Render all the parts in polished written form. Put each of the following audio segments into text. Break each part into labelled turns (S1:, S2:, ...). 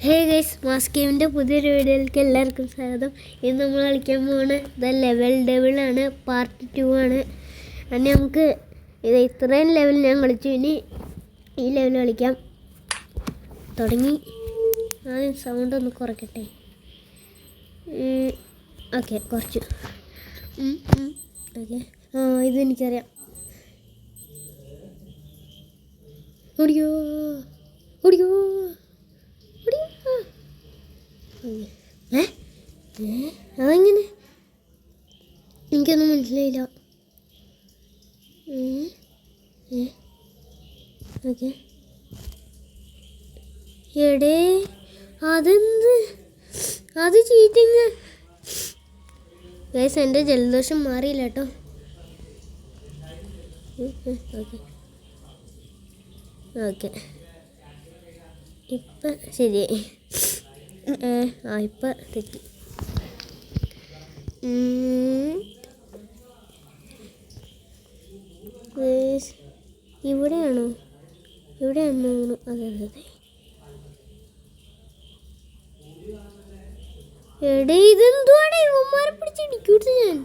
S1: Hey guys, mass ഗെയിമിൻ്റെ പുതിയൊരു വീഡിയോയിലേക്ക് എല്ലാവർക്കും സ്വാഗതം. ഇന്ന് നമ്മൾ കളിക്കാൻ പോകുന്ന ലെവൽ ഡെവിളാണ്, പാർട്ട് 2 ആണ്. അങ്ങനെ നമുക്ക് ഇത്രയും ലെവൽ ഞാൻ കളിച്ചു, ഇനി ഈ ലെവൽ കളിക്കാം. തുടങ്ങി. ആദ്യം സൗണ്ട് ഒന്ന് കുറയ്ക്കട്ടെ. ഓക്കെ, കുറച്ചു. ഓക്കെ, ഇതെനിക്കറിയാം. ഓടിയോ ഓടിയോ. അതെങ്ങനെ? എനിക്കൊന്നും മനസ്സിലായില്ല. ഓക്കെ, എടേ അതെന്ത്? അത് ചീറ്റിങ് ഗൈസ്. എൻ്റെ ജലദോഷം മാറിയില്ല കേട്ടോ. ഓക്കെ ഓക്കെ, ഇപ്പം ശരിയായി. ഇപ്പം തെറ്റി. ഇവിടെയാണോ? ഇവിടെയാണോ? അതെ അതെ അതെ. എടേ ഇതെന്തുവാടേ? ഇവന്മാരെ പിടിച്ചിടിക്കൂട്ട് ഞാൻ.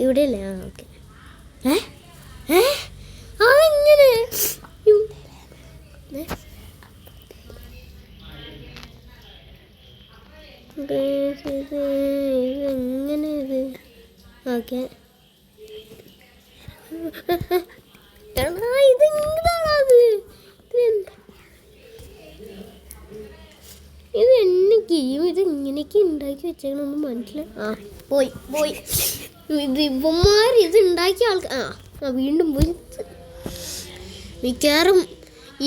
S1: ഇവിടെയല്ലേ? ഓക്കെ. അതെങ്ങനെ? ഇതെങ്ങനെ ഇത്? ഓക്കെ, ഇതെന്താണത്? ഇത് എന്നൊക്കെയും ഇതെങ്ങനെയൊക്കെ ഉണ്ടാക്കി വെച്ചേക്കണമെന്ന് മനസ്സിലായി. പോയി പോയി. ഇത് ഇവന്മാർ ഇത് ഉണ്ടാക്കിയ ആൾക്കാർ വീണ്ടും പോയി. മിക്കവാറും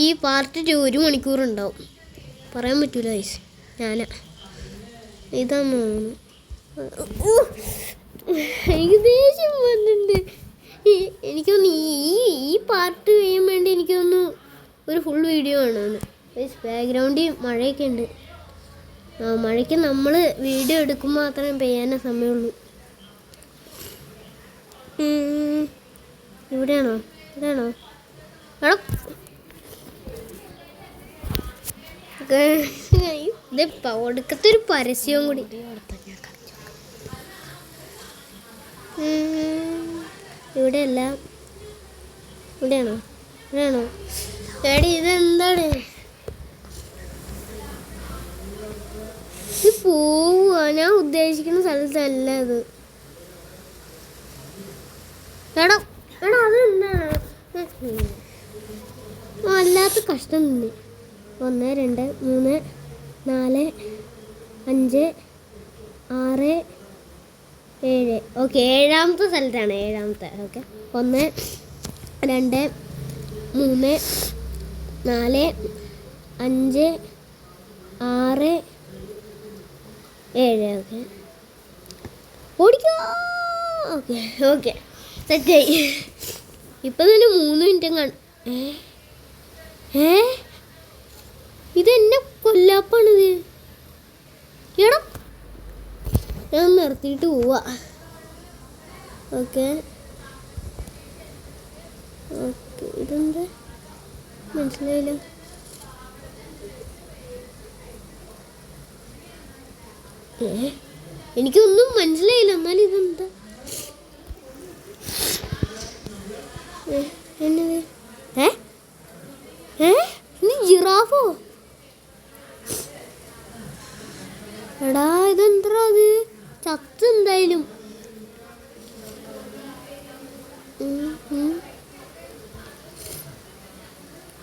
S1: ഈ പാർട്ട് 2 1 മണിക്കൂറുണ്ടാവും, പറയാൻ പറ്റൂല ഗൈസ്. ഞാനാ ഇതാന്ന് തോന്നുന്നു. എനിക്ക് ദേഷ്യം വന്നിട്ടുണ്ട്. എനിക്കൊന്ന് ഈ പാർട്ട് ചെയ്യാൻ വേണ്ടി എനിക്കൊന്ന് ഒരു ഫുൾ വീഡിയോ ആണ്. ബാക്ക്ഗ്രൗണ്ടിൽ മഴയൊക്കെ ഉണ്ട്. മഴയ്ക്ക് നമ്മൾ വീഡിയോ എടുക്കുമ്പോൾ മാത്രമേ പെയ്യാനേ സമയമുള്ളൂ. ഇവിടെയാണോ? ഇവിടെയാണോ? ഇത് ഒടുക്കത്തൊരു പരസ്യവും കൂടി. ഇവിടെയല്ല. ഇവിടെയാണോ? ഇവിടെയാണോ? എടി ഇതെന്താണ്? ഇത് പോവുക. ഞാൻ ഉദ്ദേശിക്കുന്ന സ്ഥലത്തല്ല ഇത്. എടാ എടാ അതെന്താണ്? വല്ലാത്ത കഷ്ടം തന്നെ. 1 2 3 4 5 6 7. ഓക്കെ, 7ാമത്തെ സ്ഥലത്താണ്. 7ാമത്തെ. ഓക്കെ, 1 2 3 4 5 6 7. ഓക്കെ, ഓടിക്കോ. ഓക്കെ ഓക്കെ, സെറ്റായി. ഇപ്പം തന്നെ 3 മിനിറ്റും കാണും. ഇതെന്നെ കൊല്ലാപ്പാണിത്. എടാ ഞാൻ നിർത്തിയിട്ട് പോവാ. ഓക്കെ ഓക്കെ, ഇതെന്താ മനസ്സിലായില്ല. എനിക്കൊന്നും മനസ്സിലായില്ല. എന്നാലും ഇതെന്താ എന്നത്? ഇനി ജിറാഫോ? എടാ ഇതെന്താ? അത് ചത്ത് എന്തായാലും.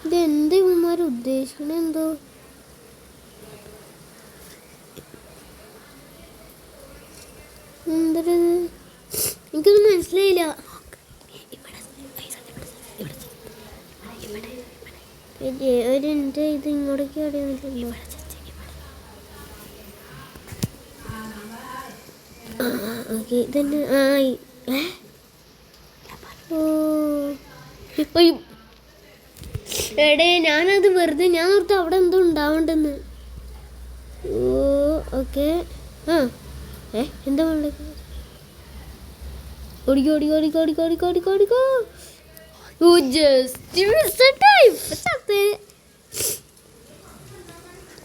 S1: ഇതെന്താ ഇവന്മാർ ഉദ്ദേശിക്കണ? എന്തോ എന്തത്? എനിക്കൊന്നും മനസ്സിലായില്ല. ഒരു എൻ്റെ ഇത് ഇങ്ങോട്ടേക്ക് അറിയുന്നില്ലല്ലോ. ഓക്കെ, ഇതന്നെ. എടേ ഞാനത് വെറുതെ ഞാൻ ഓർത്ത് അവിടെ എന്തോ ഉണ്ടാവണ്ടെന്ന്. ഓക്കെ. എന്താ വേണ്ടത്? ഓടിക്കോ ഓടിക്കോ ഓടിക്കോ ഓടിക്കോ ഓടിക്കോ ഓടിക്കോ ഓടിക്കോ.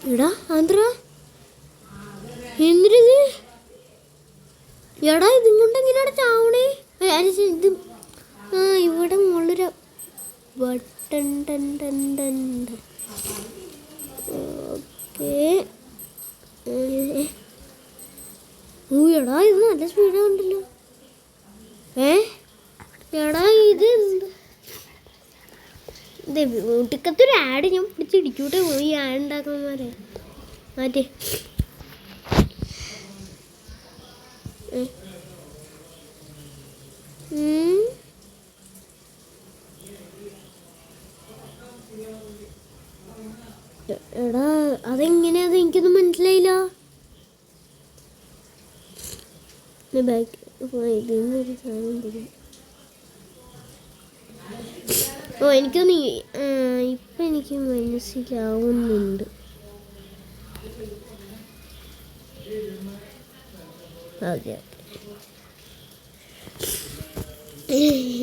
S1: എടാ ആന്ധ്ര എന്തിനത് എടാ ഇതും കൊണ്ട് എങ്ങനെയാണ് ചാവണേ ഇത് ആ ഇവിടെ മുകളിലൊരു ബട്ടൺ ഓക്കെ എടാ ഇത് നല്ല സ്പീഡാണല്ലോ എടാ ഇത് വീട്ടിക്കത്തൊരു ആഡ് ഞാൻ പിടിച്ചിടിക്കൂട്ടെ പോയി ആഡ് ഉണ്ടാക്കണമാരെ മാറ്റി എടാ അതെങ്ങനെയാ അത് എനിക്കൊന്നും മനസ്സിലായില്ല ബാക്ക് ഇതിന്നൊരു സാധനം തരും ഓ എനിക്കൊന്ന് ഇപ്പം എനിക്ക് മനസ്സിലാവുന്നുണ്ട് ഓക്കെ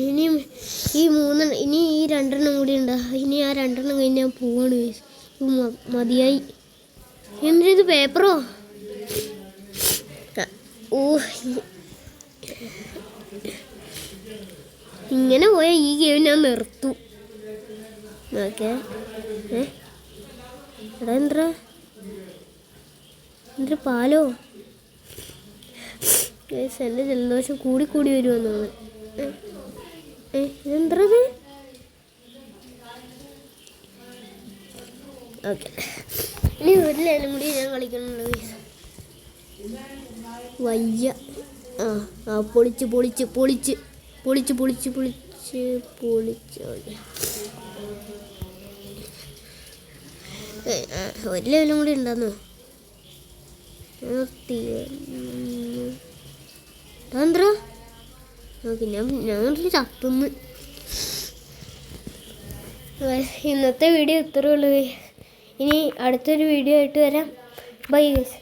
S1: ഇനിയും ഇനി ഈ 2 കൂടി ഉണ്ട് ഇനി ആ 2 കഴിഞ്ഞ് ഞാൻ പോവാണ് മതിയായി എന്തിനത് പേപ്പറോ ഓ ഇങ്ങനെ പോയാൽ ഈ ഗെയിം ഞാൻ നിർത്തും ഓക്കെ എടാ എന്ത്ര പാലോ എൻ്റെ ജലദോഷം കൂടി വരുമെന്നാണ് ഇതെന്തത് ഓക്കെ ഇനി ഒരു ലേലം കൂടി ഞാൻ കളിക്കുന്നുണ്ട് വയ്യ പൊളിച്ച് ഒരു ലെവലും കൂടി ഉണ്ടെന്നോ എന്താ ഓക്കെ ഞാൻ ചത്തുന്നു ഇന്നത്തെ വീഡിയോ ഇത്രയേ ഉള്ളൂ ഇനി അടുത്തൊരു വീഡിയോ ആയിട്ട് വരാം ബൈ ഗൈസ്